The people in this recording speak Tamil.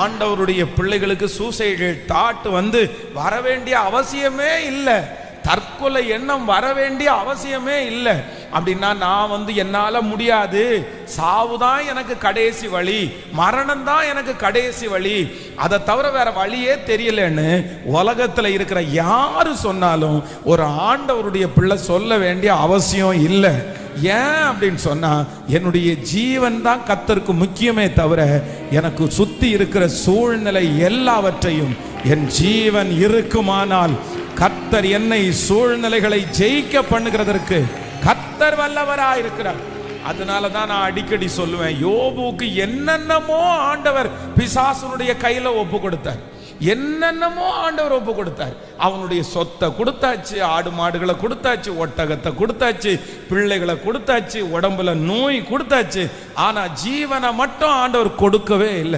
ஆண்டவருடைய பிள்ளைகளுக்கு சூசைடல் தாட் வர வேண்டிய அவசியமே இல்லை. தற்கொலை எண்ணம் வர வேண்டிய அவசியமே இல்லை. அப்படின்னா நான் என்னால முடியாது, சாவுதான் எனக்கு கடைசி வழி, மரணம் தான் எனக்கு கடைசி வழி, அதை தவிர வேற வழியே தெரியலன்னு உலகத்துல இருக்கிற யாரு சொன்னாலும் ஒரு ஆண்டவருடைய பிள்ளை சொல்ல வேண்டிய அவசியம் இல்லை. ஏன் அப்படின்னு சொன்னா, என்னுடைய ஜீவன் தான் கர்த்தருக்கு முக்கியமே தவிர எனக்கு சுத்தி இருக்கிற சூழ்நிலை எல்லாவற்றையும், என் ஜீவன் இருக்குமானால் கர்த்தர் என்னை சூழ்நிலைகளை ஜெயிக்க பண்ணுகிறதற்கு கர்த்தர் வல்லவராயிருக்கிறார். அதனாலதான் நான் அடிக்கடி சொல்லுவேன், யோபுக்கு என்னென்னமோ ஆண்டவர் பிசாசுனுடைய கையில ஒப்பு கொடுத்தார், என்னென்னமோ ஆண்டவர் ஒப்பு கொடுத்தார். அவனுடைய சொத்தை கொடுத்தாச்சு, ஆடு மாடுகளை கொடுத்தாச்சு, ஒட்டகத்தை கொடுத்தாச்சு, பிள்ளைகளை கொடுத்தாச்சு, உடம்புல நோய் கொடுத்தாச்சு. ஆனா ஜீவனை மட்டும் ஆண்டவர் கொடுக்கவே இல்லை.